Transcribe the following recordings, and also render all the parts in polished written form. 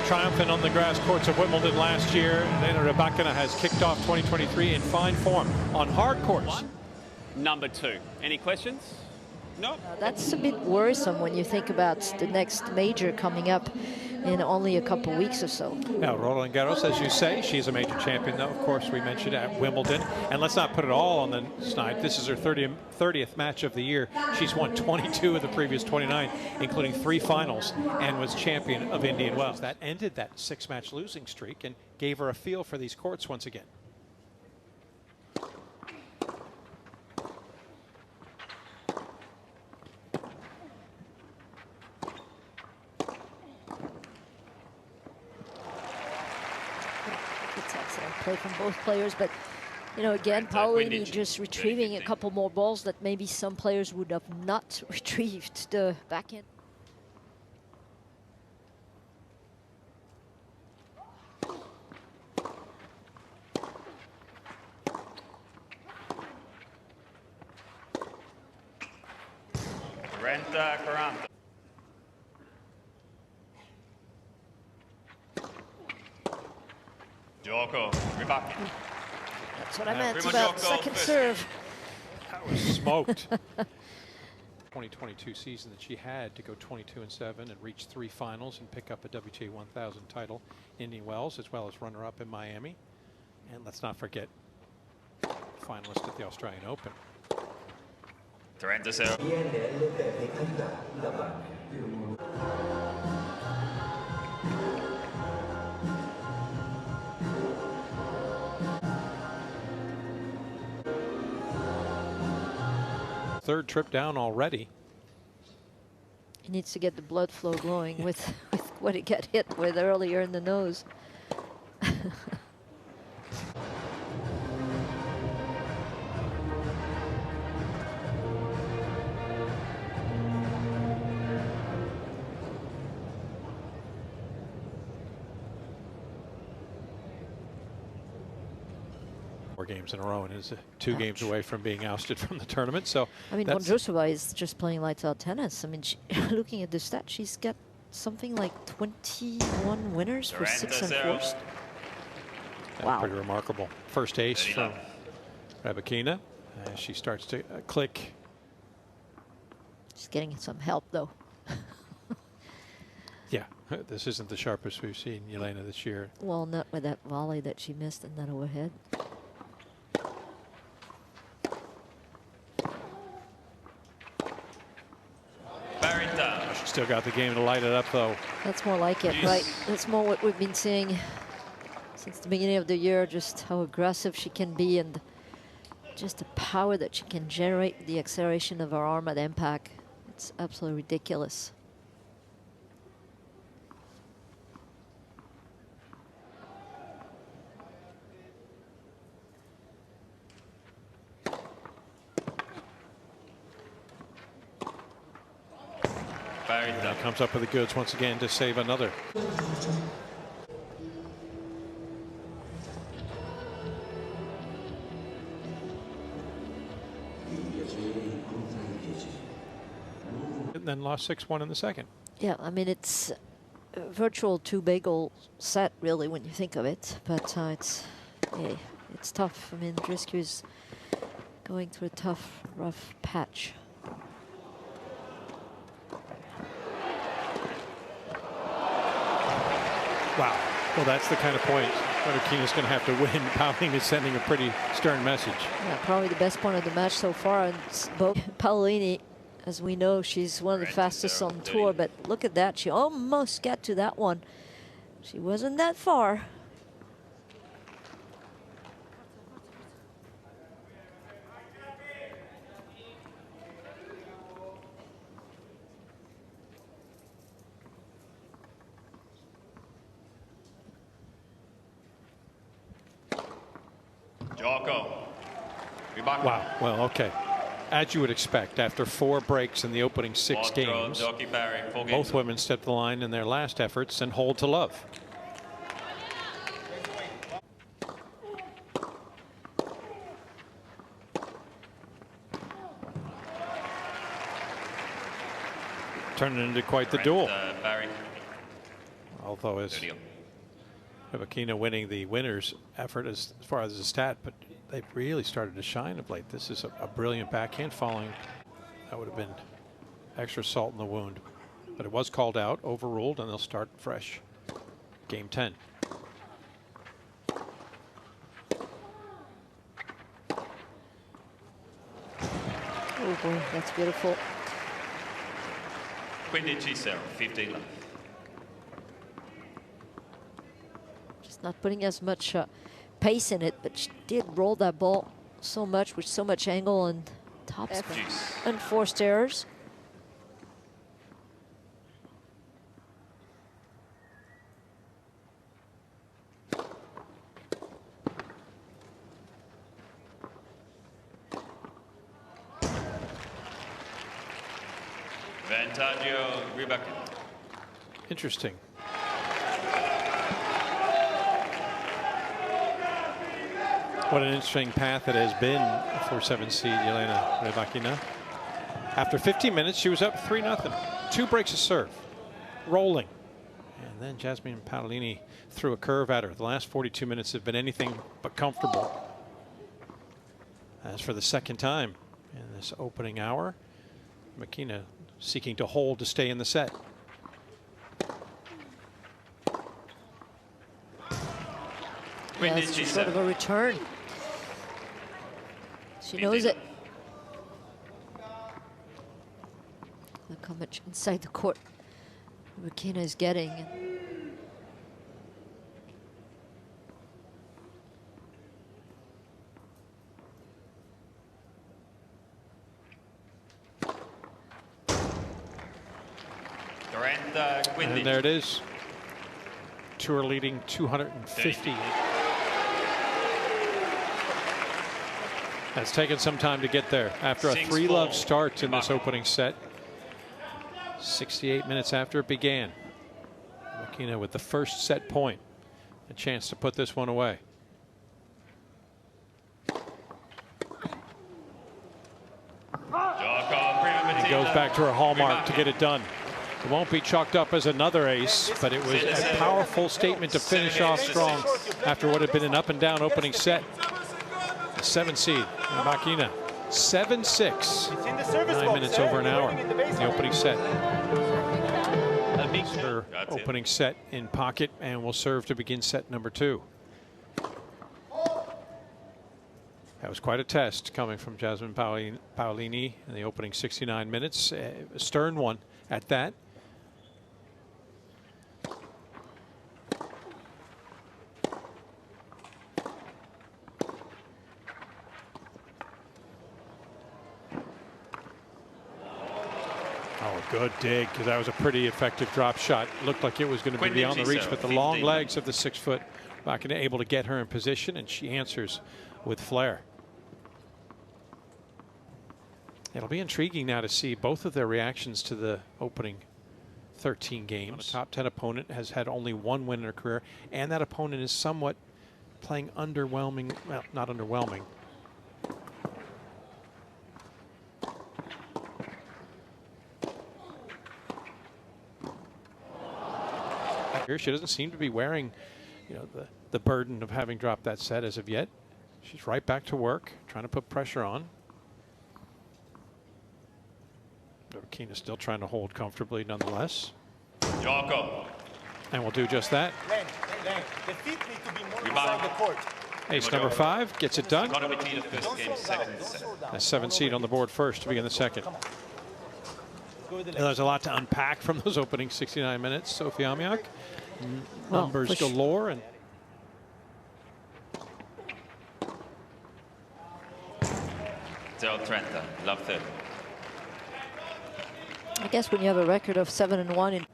Triumphant on the grass courts of Wimbledon last year, Elena Rybakina has kicked off 2023 in fine form on hard courts. Number 2. Any questions? No. That's a bit worrisome when you think about the next major coming up in only a couple weeks or so. Now, Roland Garros, as you say, she's a major champion, though. Of course, we mentioned at Wimbledon. And let's not put it all on the snide. This is her 30th match of the year. She's won 22 of the previous 29, including 3 finals, and was champion of Indian Wells. That ended that 6-match losing streak and gave her a feel for these courts once again. Play from both players, but you know, again, Paolini just retrieving a couple more balls that maybe some players would have not retrieved the backhand. Rybakina. That's what I meant about second serve. That was smoked. 2022 season that she had to go 22-7 and reach 3 finals and pick up a WTA 1000 title in Indian Wells, as well as runner-up in Miami. And let's not forget, finalist at the Australian Open. Third trip down already. He needs to get the blood flow going with what he got hit with earlier in the nose. Games in a row and is 2 games away from being ousted from the tournament. So I mean, Vondrousova is just playing lights out tennis. I mean, looking at the stats, she's got something like 21 winners for 6 unforced. Wow, pretty remarkable. First ace from Rybakina as she starts to click. She's getting some help though. Yeah, this isn't the sharpest we've seen Elena this year. Well, not with that volley that she missed and that overhead. Still got the game to light it up, though. That's more like it, right? That's more what we've been seeing since the beginning of the year, just how aggressive she can be and just the power that she can generate, the acceleration of her arm at impact. It's absolutely ridiculous. Comes up with the goods once again to save another. And then lost 6-1 in the second. Yeah, I mean, it's a virtual 2-bagel set, really, when you think of it. But it's tough. I mean, Driscoll is going through a tough, rough patch. Wow. Well, that's the kind of point Rybakina's going to have to win. Paolini is sending a pretty stern message. Yeah, probably the best point of the match so far. And both Paolini, as we know, she's one of the fastest on tour. But look at that. She almost got to that one. She wasn't that far. Wow. Well, okay. As you would expect, after 4 breaks in the opening 6 games, both women stepped the line in their last efforts and hold to love. Turning into quite the duel. although as Rybakina winning the winners effort as far as the stat, but they've really started to shine of late. This is a brilliant backhand falling. That would have been extra salt in the wound, but it was called out, overruled, and they'll start fresh. Game 10. Oh boy, that's beautiful. 15 left. Just not putting as much pace in it, but she did roll that ball so much with so much angle and top spin. Unforced errors. Vantaggio Rybakina. Interesting. What an interesting path it has been for 7 seed Elena Rybakina. After 15 minutes, she was up 3-0. 2 breaks of serve, rolling. And then Jasmine Paolini threw a curve at her. The last 42 minutes have been anything but comfortable. As for the second time in this opening hour, Rybakina seeking to hold to stay in the set. Yeah, it's sort of a return. She knows it. Look how much inside the court Rybakina is getting. And there it is. Tour leading 250. It's taken some time to get there after a 3-love start in this opening set. 68 minutes after it began. Rybakina with the first set point. A chance to put this one away. It goes back to her hallmark to get it done. It won't be chalked up as another ace, but it was a powerful statement to finish off strong after what had been an up and down opening set. The 7 seed, Rybakina, 7-6. 9 minutes over an hour in the opening set. Her opening set in pocket and will serve to begin set number 2. That was quite a test coming from Jasmine Paolini in the opening 69 minutes. A stern one at that. Oh, good dig, because that was a pretty effective drop shot. Looked like it was going to be beyond the reach, but the long legs of the 6-foot Rybakina able to get her in position, and she answers with flair. It'll be intriguing now to see both of their reactions to the opening 13 games. Top 10 opponent has had only 1 win in her career, and that opponent is somewhat playing underwhelming. Well, not underwhelming. Here, she doesn't seem to be wearing, the burden of having dropped that set as of yet. She's right back to work, trying to put pressure on. Rybakina still trying to hold comfortably nonetheless. And we'll do just that. The feet need to be more inside the court. Ace number 5 gets it done. A 7 seed on the board first to begin the second. There's a lot to unpack from those opening 69 minutes. Sophie Amiak, numbers galore. And I guess when you have a record of 7-1 in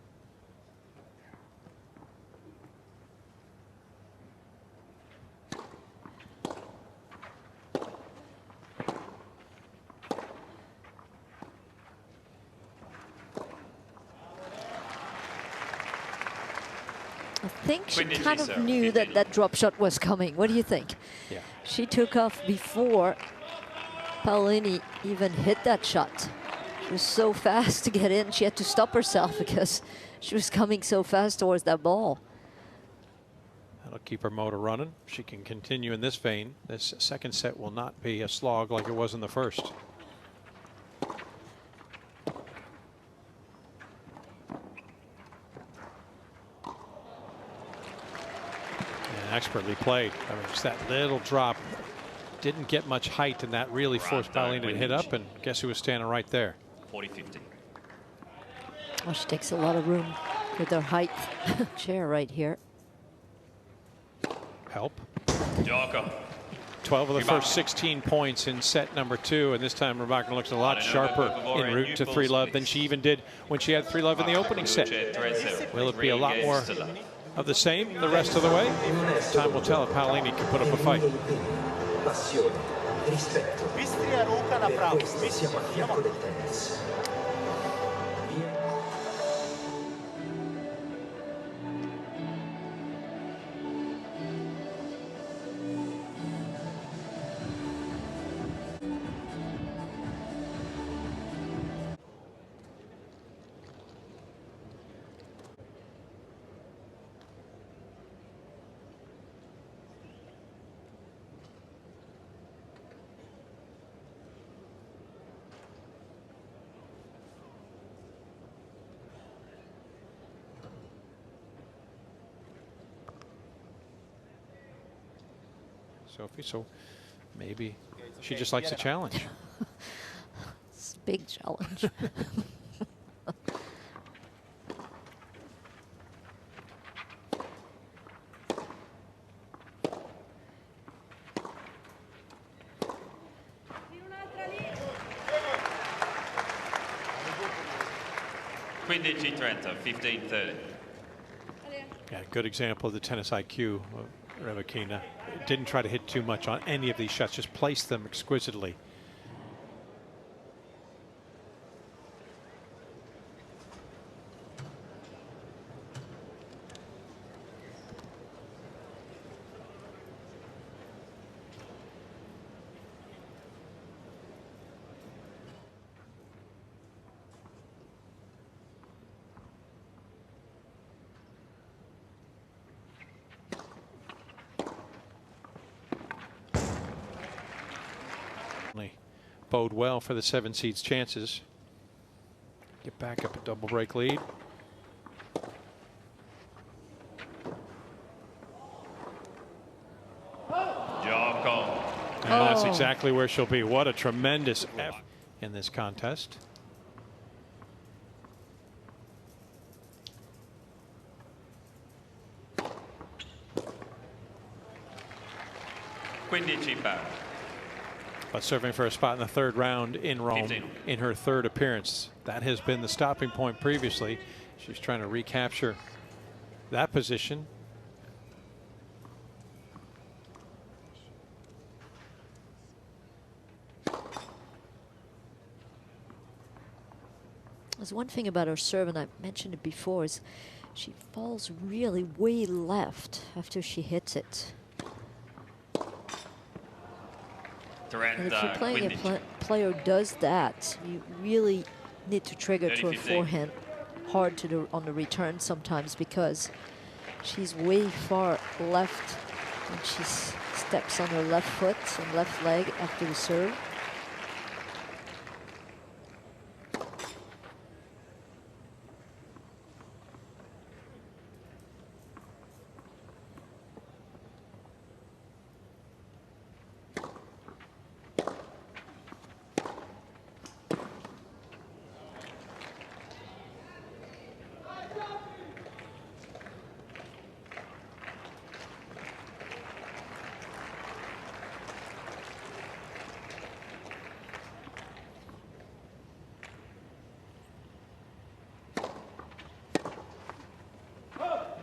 I think she kind of knew that that drop shot was coming. What do you think? Yeah. She took off before Paolini even hit that shot. She was so fast to get in, she had to stop herself because she was coming so fast towards that ball. That'll keep her motor running. She can continue in this vein. This second set will not be a slog like it was in the first. And expertly played. I mean, just that little drop. Didn't get much height, and that really forced Paolini to hit up, and guess who was standing right there? 40-50. Oh, she takes a lot of room with her height. Chair right here. Help. Joko. 12 of the first 16 points in set number 2, and this time Rybakina looks a lot sharper en route to 3-love than she even did when she had 3-love in the opening set. Will it be a lot more of the same the rest of the way? Time will tell if Paolini can put up a fight. Passione, rispetto. Bistria, Ruka, la bravo. Siamo a fianco del tennis. Sophie, so maybe she just likes a challenge. It's a big challenge. Quindi G30, 15-30. Yeah, good example of the tennis IQ of Rybakina. Didn't try to hit too much on any of these shots, just placed them exquisitely. Bode well for the 7 seeds' chances. Get back up a double break lead. Joko. And that's exactly where she'll be. What a tremendous effort in this contest. Quindi G-Power. But serving for a spot in the 3rd round in Rome 15. in her 3rd appearance. That has been the stopping point previously. She's trying to recapture that position. There's one thing about her serve, and I mentioned it before, is she falls really way left after she hits it. And if you're playing a player who does that, you really need to trigger to her forehand hard to on the return sometimes, because she's way far left when she steps on her left foot and left leg after the serve.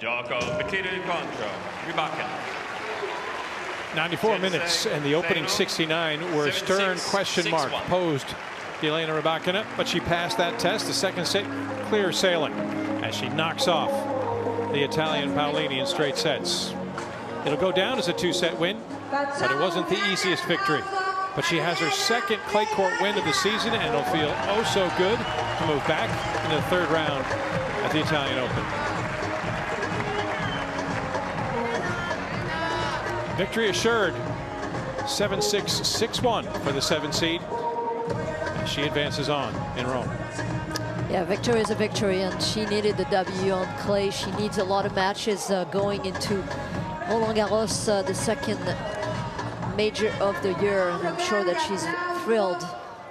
Joko, Petito incontro. Rybakina. 94 minutes, and the opening 69 were a stern question mark posed to Elena Rybakina, but she passed that test. The second set, clear sailing as she knocks off the Italian Paolini in straight sets. It'll go down as a 2-set win, but it wasn't the easiest victory. But she has her second clay court win of the season, and it'll feel oh so good to move back into the third round at the Italian Open. Victory assured, 7-6, 6-1 for the 7 seed. And she advances on in Rome. Yeah, victory is a victory, and she needed the W on clay. She needs a lot of matches going into Roland Garros, the second major of the year, and I'm sure that she's thrilled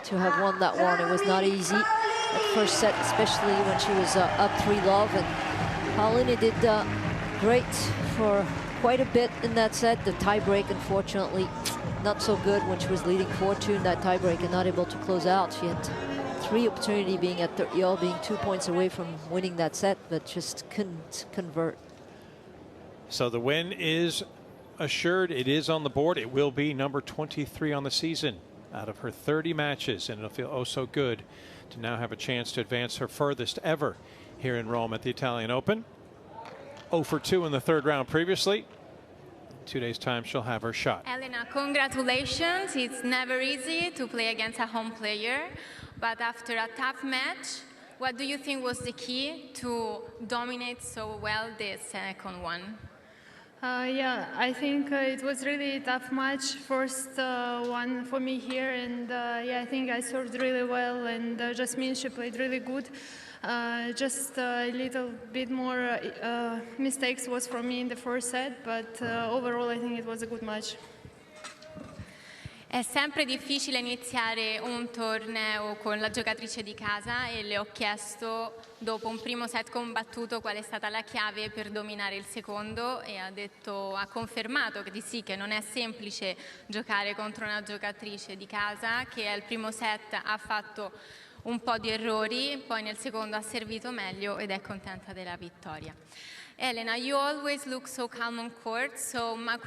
to have won that one. It was not easy at first set, especially when she was up 3-love, and Paolini did great for quite a bit in that set. The tiebreak, unfortunately, not so good when she was leading 4-2 in that tiebreak and not able to close out. She had 3 opportunities, being at 30-all, being 2 points away from winning that set, but just couldn't convert. So the win is assured. It is on the board. It will be number 23 on the season out of her 30 matches, and it'll feel oh so good to now have a chance to advance her furthest ever here in Rome at the Italian Open. 0 for 2 in the third round previously. In 2 days' time, she'll have her shot. Elena, congratulations. It's never easy to play against a home player, but after a tough match, what do you think was the key to dominate so well this second one? Yeah, I think it was really a tough match, first one for me here, and yeah, I think I served really well, and Jasmine, she played really good. Just a little bit more mistakes was from me in the first set, but overall I think it was a good match. È sempre difficile iniziare un torneo con la giocatrice di casa e le ho chiesto dopo un primo set combattuto qual è stata la chiave per dominare il secondo, e ha confermato che sì, che non è semplice giocare contro una giocatrice di casa, che al primo set ha fatto un po' di errori, poi nel secondo ha servito meglio ed è contenta della vittoria. Elena, you always look so calm on court, so my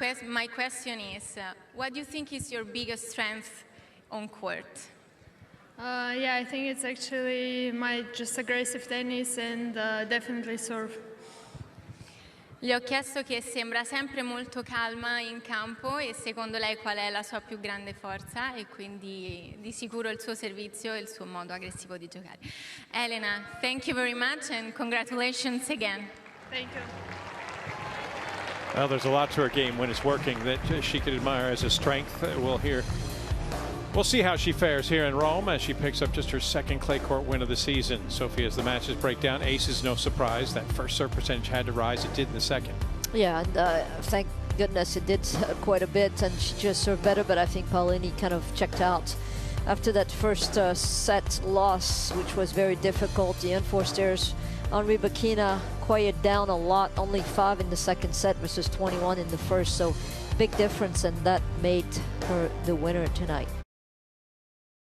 question is, what do you think is your biggest strength on court? Yeah, I think it's actually my just aggressive tennis and definitely serve. Le ho chiesto che sembra sempre molto calma in campo e secondo lei qual è la sua più grande forza, e quindi di sicuro il suo servizio e il suo modo aggressivo di giocare. Elena, thank you very much and congratulations again. Thank you. Well, there's a lot to her game when it's working that she could admire as a strength. We'll see how she fares here in Rome as she picks up just her second clay court win of the season. Sophie, as the matches break down, aces no surprise. That first serve percentage had to rise. It did in the second. Yeah, and thank goodness it did quite a bit, and she just served better, but I think Paolini kind of checked out after that first set loss, which was very difficult. The unforced errors on Rybakina quieted down a lot, only 5 in the second set versus 21 in the first, so big difference, and that made her the winner tonight.